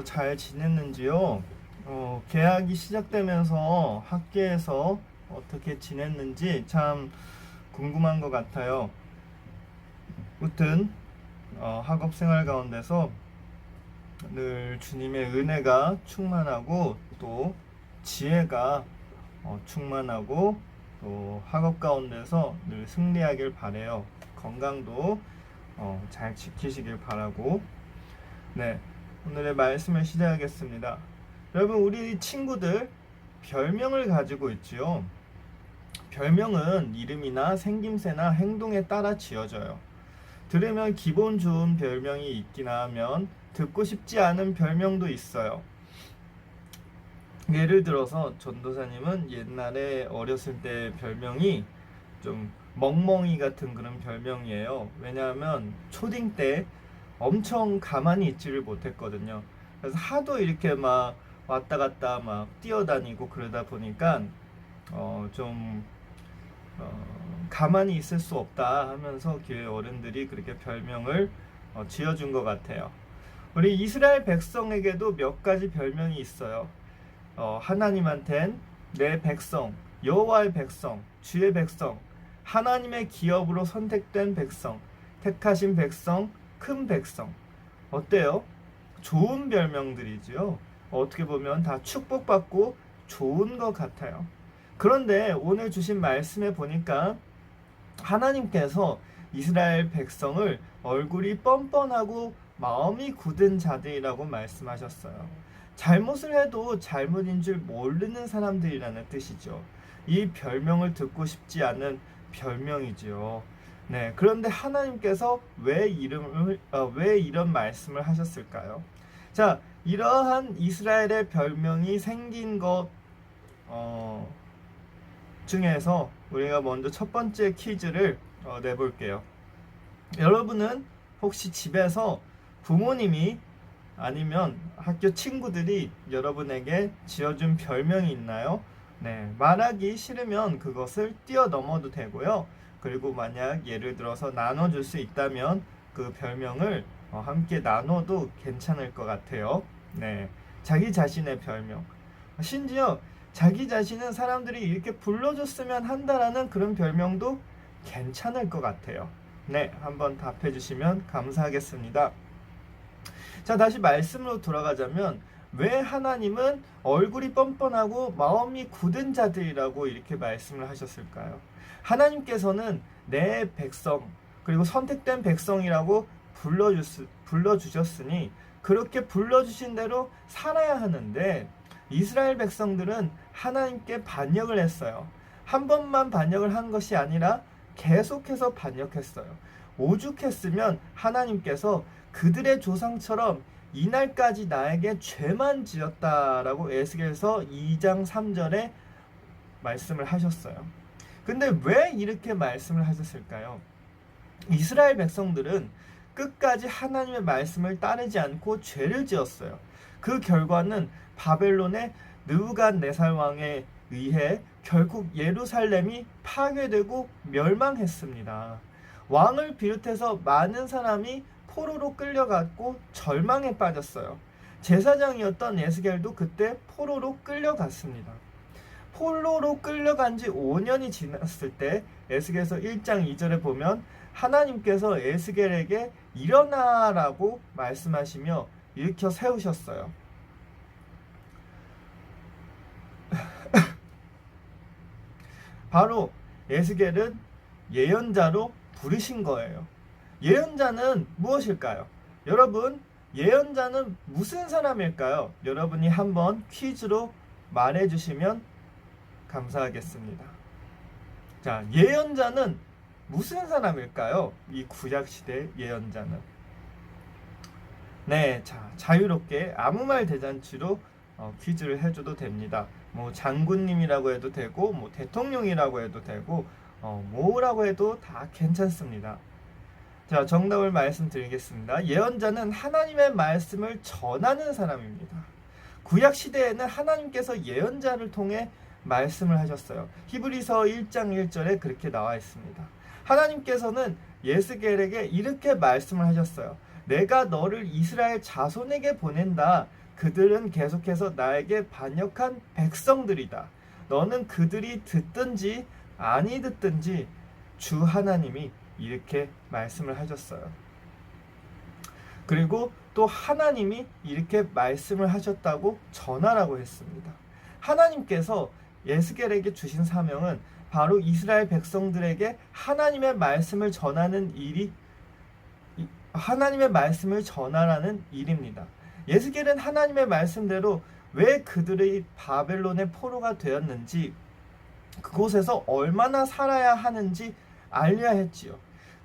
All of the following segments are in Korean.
여러분들도 잘 지냈는지요? 개학이 시작되면서 학교에서 어떻게 지냈는지 참 궁금한 것 같아요. 아무튼 학업 생활 가운데서 늘 주님의 은혜가 충만하고 또 지혜가 충만하고 또 학업 가운데서 늘 승리하길 바래요. 건강도 잘 지키시길 바라고. 네, 오늘의 말씀을 시작하겠습니다. 여러분, 우리 친구들 별명을 가지고 있지요. 별명은 이름이나 생김새나 행동에 따라 지어져요. 들으면 기분 좋은 별명이 있긴 하면 듣고 싶지 않은 별명도 있어요. 예를 들어서 전도사님은 옛날에 어렸을 때 별명이 좀 멍멍이 같은 그런 별명이에요. 왜냐하면 초딩 때 엄청 가만히 있지를 못했거든요. 그래서 하도 이렇게 막 왔다 갔다 막 뛰어다니고 그러다 보니까 좀 가만히 있을 수 없다 하면서 교회 어른들이 그렇게 별명을 지어준 것 같아요. 우리 이스라엘 백성에게도 몇 가지 별명이 있어요. 하나님한텐 내 백성, 여호와의 백성, 주의 백성, 하나님의 기업으로 선택된 백성, 택하신 백성, 큰 백성. 어때요? 좋은 별명들이지요. 어떻게 보면 다 축복받고 좋은 것 같아요. 그런데 오늘 주신 말씀에 보니까 하나님께서 이스라엘 백성을 얼굴이 뻔뻔하고 마음이 굳은 자들이라고 말씀하셨어요. 잘못을 해도 잘못인 줄 모르는 사람들이라는 뜻이죠. 이 별명을 듣고 싶지 않은 별명이지요. 네, 그런데 하나님께서 왜 이런 말씀을 하셨을까요? 자, 이러한 이스라엘의 별명이 생긴 것 중에서 우리가 먼저 첫 번째 퀴즈를 내볼게요. 여러분은 혹시 집에서 부모님이 아니면 학교 친구들이 여러분에게 지어준 별명이 있나요? 네, 말하기 싫으면 그것을 뛰어넘어도 되고요. 그리고 만약 예를 들어서 나눠줄 수 있다면 그 별명을 함께 나눠도 괜찮을 것 같아요. 네, 자기 자신의 별명. 심지어 자기 자신은 사람들이 이렇게 불러줬으면 한다라는 그런 별명도 괜찮을 것 같아요. 네, 한번 답해 주시면 감사하겠습니다. 자, 다시 말씀으로 돌아가자면 왜 하나님은 얼굴이 뻔뻔하고 마음이 굳은 자들이라고 이렇게 말씀을 하셨을까요? 하나님께서는 내 백성, 그리고 선택된 백성이라고 불러주셨으니 그렇게 불러주신 대로 살아야 하는데 이스라엘 백성들은 하나님께 반역을 했어요. 한 번만 반역을 한 것이 아니라 계속해서 반역했어요. 오죽했으면 하나님께서 그들의 조상처럼 이날까지 나에게 죄만 지었다라고 에스겔서 2장 3절에 말씀을 하셨어요. 근데 왜 이렇게 말씀을 하셨을까요? 이스라엘 백성들은 끝까지 하나님의 말씀을 따르지 않고 죄를 지었어요. 그 결과는 바벨론의 느부갓네살 왕에 의해 결국 예루살렘이 파괴되고 멸망했습니다. 왕을 비롯해서 많은 사람이 포로로 끌려갔고 절망에 빠졌어요. 제사장이었던 에스겔도 그때 포로로 끌려갔습니다. 포로로 끌려간 지 5년이 지났을 때 에스겔서 1장 2절에 보면 하나님께서 에스겔에게 일어나라고 말씀하시며 일으켜 세우셨어요. 바로 에스겔은 예언자로 부르신 거예요. 예언자는 무엇일까요? 여러분, 예언자는 무슨 사람일까요? 여러분이 한번 퀴즈로 말해주시면 감사하겠습니다. 자, 예언자는 무슨 사람일까요? 이 구약시대 예언자는. 네, 자, 자유롭게 아무 말 대잔치로 퀴즈를 해줘도 됩니다. 뭐 장군님이라고 해도 되고, 뭐 대통령이라고 해도 되고, 뭐라고 해도 다 괜찮습니다. 자, 정답을 말씀드리겠습니다. 예언자는 하나님의 말씀을 전하는 사람입니다. 구약 시대에는 하나님께서 예언자를 통해 말씀을 하셨어요. 히브리서 1장 1절에 그렇게 나와 있습니다. 하나님께서는 에스겔에게 이렇게 말씀을 하셨어요. 내가 너를 이스라엘 자손에게 보낸다. 그들은 계속해서 나에게 반역한 백성들이다. 너는 그들이 듣든지 아니 듣든지 주 하나님이 이렇게 말씀을 하셨어요. 그리고 또 하나님이 이렇게 말씀을 하셨다고 전하라고 했습니다. 하나님께서 예스겔에게 주신 사명은 바로 이스라엘 백성들에게 하나님의 말씀을 전하는 일이 하나님의 말씀을 전하라는 일입니다. 예스겔은 하나님의 말씀대로 왜 그들의 바벨론의 포로가 되었는지, 그곳에서 얼마나 살아야 하는지 알려야 했지요.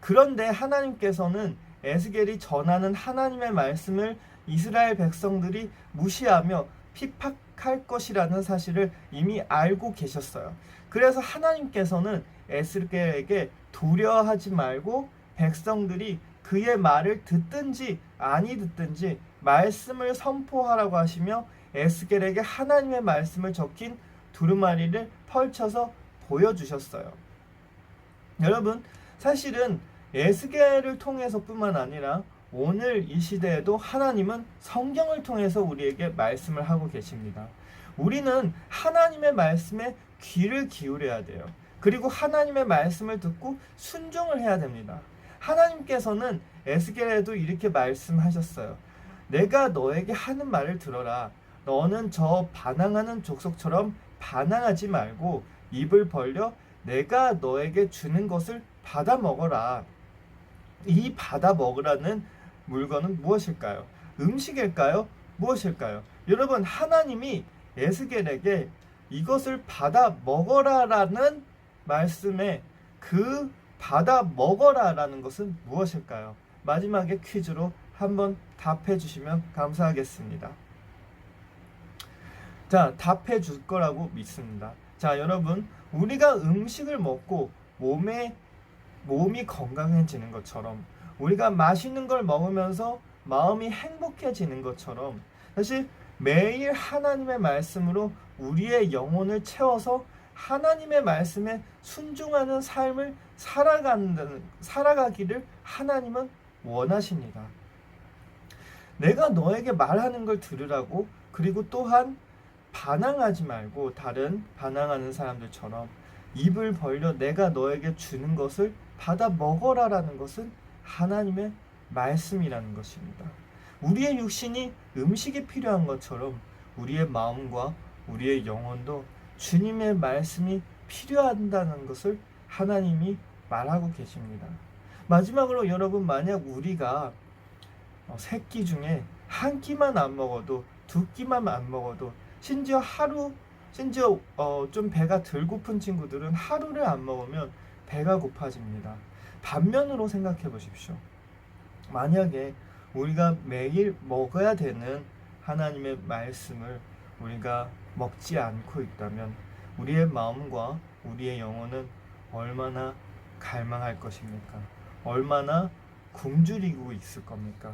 그런데 하나님께서는 에스겔이 전하는 하나님의 말씀을 이스라엘 백성들이 무시하며 핍박할 것이라는 사실을 이미 알고 계셨어요. 그래서 하나님께서는 에스겔에게 두려워하지 말고 백성들이 그의 말을 듣든지 아니 듣든지 말씀을 선포하라고 하시며 에스겔에게 하나님의 말씀을 적힌 두루마리를 펼쳐서 보여주셨어요. 여러분, 사실은 에스겔을 통해서뿐만 아니라 오늘 이 시대에도 하나님은 성경을 통해서 우리에게 말씀을 하고 계십니다. 우리는 하나님의 말씀에 귀를 기울여야 돼요. 그리고 하나님의 말씀을 듣고 순종을 해야 됩니다. 하나님께서는 에스겔에도 이렇게 말씀하셨어요. 내가 너에게 하는 말을 들어라. 너는 저 반항하는 족속처럼 반항하지 말고 입을 벌려 내가 너에게 주는 것을 받아 먹어라. 이 받아 먹으라는 물건은 무엇일까요? 음식일까요? 무엇일까요? 여러분, 하나님이 에스겔에게 이것을 받아 먹어라라는 말씀에 그 받아 먹어라라는 것은 무엇일까요? 마지막에 퀴즈로 한번 답해 주시면 감사하겠습니다. 자, 답해 줄 거라고 믿습니다. 자, 여러분, 우리가 음식을 먹고 몸이 건강해지는 것처럼, 우리가 맛있는 걸 먹으면서 마음이 행복해지는 것처럼, 사실 매일 하나님의 말씀으로 우리의 영혼을 채워서 하나님의 말씀에 순종하는 삶을 살아가기를 하나님은 원하십니다. 내가 너에게 말하는 걸 들으라고, 그리고 또한 반항하지 말고 다른 반항하는 사람들처럼 입을 벌려 내가 너에게 주는 것을 받아 먹어라라는 것은 하나님의 말씀이라는 것입니다. 우리의 육신이 음식이 필요한 것처럼 우리의 마음과 우리의 영혼도 주님의 말씀이 필요하다는 것을 하나님이 말하고 계십니다. 마지막으로 여러분, 만약 우리가 세 끼 중에 한 끼만 안 먹어도, 두 끼만 안 먹어도, 심지어 좀 배가 덜 고픈 친구들은 하루를 안 먹으면 배가 고파집니다. 반면으로 생각해 보십시오. 만약에 우리가 매일 먹어야 되는 하나님의 말씀을 우리가 먹지 않고 있다면 우리의 마음과 우리의 영혼은 얼마나 갈망할 것입니까? 얼마나 굶주리고 있을 겁니까?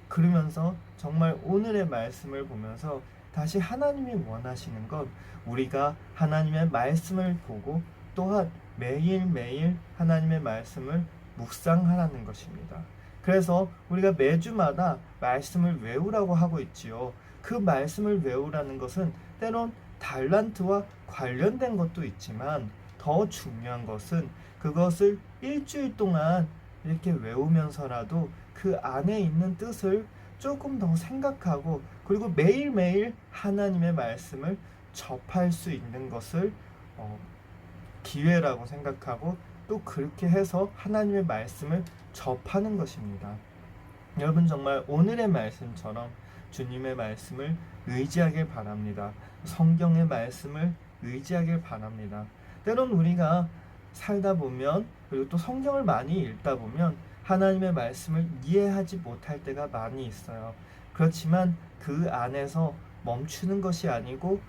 그러면서 정말 오늘의 말씀을 보면서 다시 하나님이 원하시는 건 우리가 하나님의 말씀을 보고 또한 매일매일 하나님의 말씀을 묵상하라는 것입니다. 그래서 우리가 매주마다 말씀을 외우라고 하고 있지요. 그 말씀을 외우라는 것은 때론 달란트와 관련된 것도 있지만 더 중요한 것은 그것을 일주일 동안 이렇게 외우면서라도 그 안에 있는 뜻을 조금 더 생각하고, 그리고 매일매일 하나님의 말씀을 접할 수 있는 것을 기회라고 생각하고 또 그렇게 해서 하나님의 말씀을 접하는 것입니다. 여러분, 정말 오늘의 말씀처럼 주님의 말씀을 의지하길 바랍니다. 성경의 말씀을 의지하길 바랍니다. 때론 우리가 살다 보면, 그리고 또 성경을 많이 읽다 보면 하나님의 말씀을 이해하지 못할 때가 많이 있어요. 그렇지만 그 안에서 멈추는 것이 아니고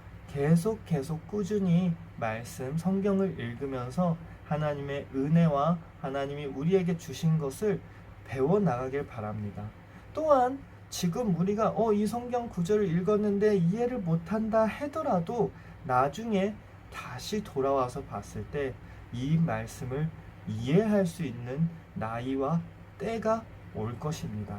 계속 꾸준히 말씀, 성경을 읽으면서 하나님의 은혜와 하나님이 우리에게 주신 것을 배워나가길 바랍니다. 또한 지금 우리가 이 성경 구절을 읽었는데 이해를 못한다 하더라도 나중에 다시 돌아와서 봤을 때 이 말씀을 이해할 수 있는 나이와 때가 올 것입니다.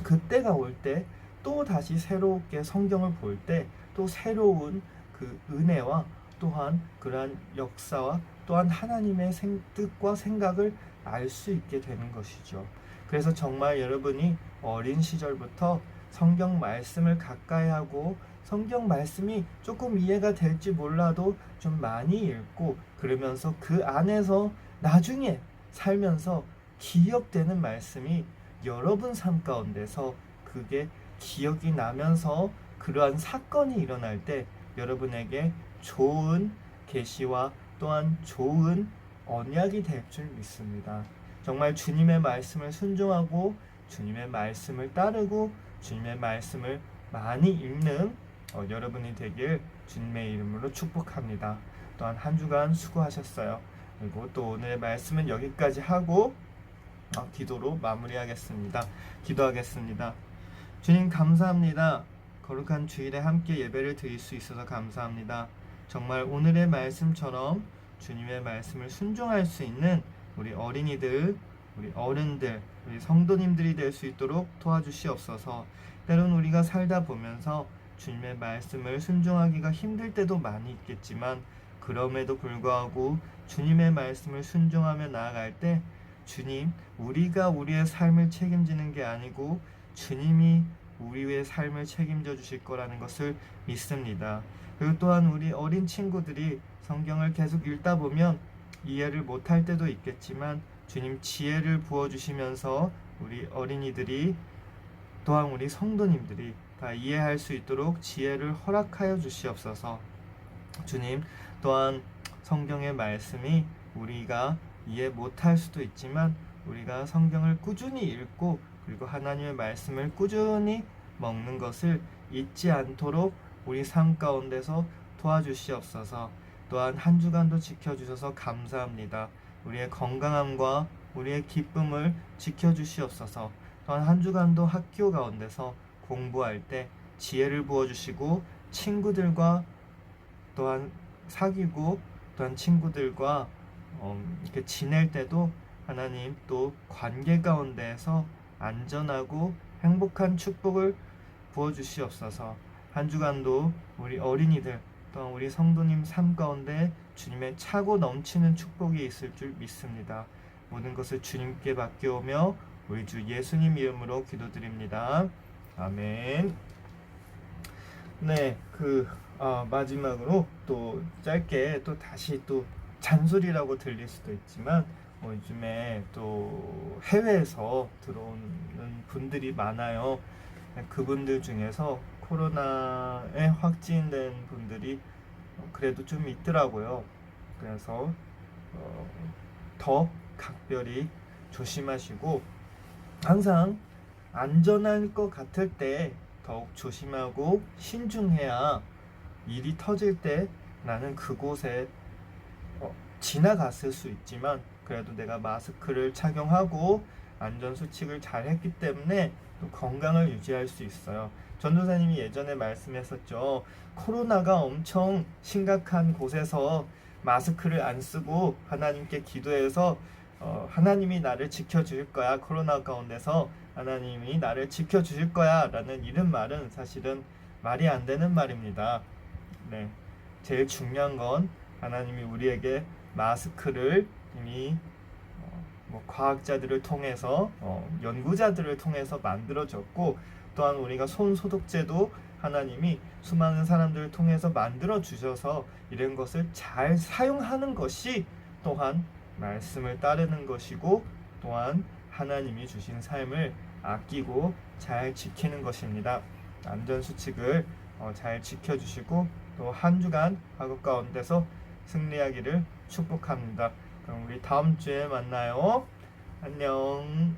그 때가 올 때 또 다시 새롭게 성경을 볼 때 또 새로운 그 은혜와 또한 그러한 역사와 또한 하나님의 뜻과 생각을 알 수 있게 되는 것이죠. 그래서 정말 여러분이 어린 시절부터 성경 말씀을 가까이 하고 성경 말씀이 조금 이해가 될지 몰라도 좀 많이 읽고 그러면서 그 안에서 나중에 살면서 기억되는 말씀이 여러분 삶 가운데서 그게 기억이 나면서 그러한 사건이 일어날 때 여러분에게 좋은 계시와 또한 좋은 언약이 될 줄 믿습니다. 정말 주님의 말씀을 순종하고 주님의 말씀을 따르고 주님의 말씀을 많이 읽는 여러분이 되길 주님의 이름으로 축복합니다. 또한 한 주간 수고하셨어요. 그리고 또 오늘의 말씀은 여기까지 하고 기도로 마무리하겠습니다. 기도하겠습니다. 주님 감사합니다. 거룩한 주일에 함께 예배를 드릴 수 있어서 감사합니다. 정말 오늘의 말씀처럼 주님의 말씀을 순종할 수 있는 우리 어린이들, 우리 어른들, 우리 성도님들이 될 수 있도록 도와주시옵소서. 때론 우리가 살다 보면서 주님의 말씀을 순종하기가 힘들 때도 많이 있겠지만 그럼에도 불구하고 주님의 말씀을 순종하며 나아갈 때 주님, 우리가 우리의 삶을 책임지는 게 아니고 주님이 우리의 삶을 책임져 주실 거라는 것을 믿습니다. 그리고 또한 우리 어린 친구들이 성경을 계속 읽다 보면 이해를 못할 때도 있겠지만 주님 지혜를 부어주시면서 우리 어린이들이 또한 우리 성도님들이 다 이해할 수 있도록 지혜를 허락하여 주시옵소서. 주님 또한 성경의 말씀이 우리가 이해 못할 수도 있지만 우리가 성경을 꾸준히 읽고 그리고 하나님의 말씀을 꾸준히 먹는 것을 잊지 않도록 우리 삶 가운데서 도와주시옵소서. 또한 한 주간도 지켜주셔서 감사합니다. 우리의 건강함과 우리의 기쁨을 지켜주시옵소서. 또한 한 주간도 학교 가운데서 공부할 때 지혜를 부어주시고 친구들과 또한 사귀고 또한 친구들과 이렇게 지낼 때도 하나님 또 관계 가운데에서 안전하고 행복한 축복을 부어주시옵소서. 한 주간도 우리 어린이들 또한 우리 성도님 삶 가운데 주님의 차고 넘치는 축복이 있을 줄 믿습니다. 모든 것을 주님께 맡겨오며 우리 주 예수님 이름으로 기도드립니다. 아멘. 네, 마지막으로 또 짧게 또 다시 또 잔소리라고 들릴 수도 있지만 요즘에 또 해외에서 들어오는 분들이 많아요. 그분들 중에서 코로나에 확진된 분들이 그래도 좀 있더라고요. 그래서 더 각별히 조심하시고 항상 안전할 것 같을 때 더욱 조심하고 신중해야 일이 터질 때 나는 그곳에 지나갔을 수 있지만 그래도 내가 마스크를 착용하고 안전수칙을 잘 했기 때문에 또 건강을 유지할 수 있어요. 전도사님이 예전에 말씀했었죠. 코로나가 엄청 심각한 곳에서 마스크를 안 쓰고 하나님께 기도해서 하나님이 나를 지켜주실 거야. 코로나 가운데서 하나님이 나를 지켜주실 거야 라는 이런 말은 사실은 말이 안 되는 말입니다. 네, 제일 중요한 건 하나님이 우리에게 마스크를 이미 과학자들을 통해서 연구자들을 통해서 만들어졌고 또한 우리가 손 소독제도 하나님이 수많은 사람들을 통해서 만들어 주셔서 이런 것을 잘 사용하는 것이 또한 말씀을 따르는 것이고 또한 하나님이 주신 삶을 아끼고 잘 지키는 것입니다. 안전수칙을 잘 지켜주시고 또 한 주간 학업 가운데서 승리하기를 축복합니다. 그럼 우리 다음 주에 만나요. 안녕.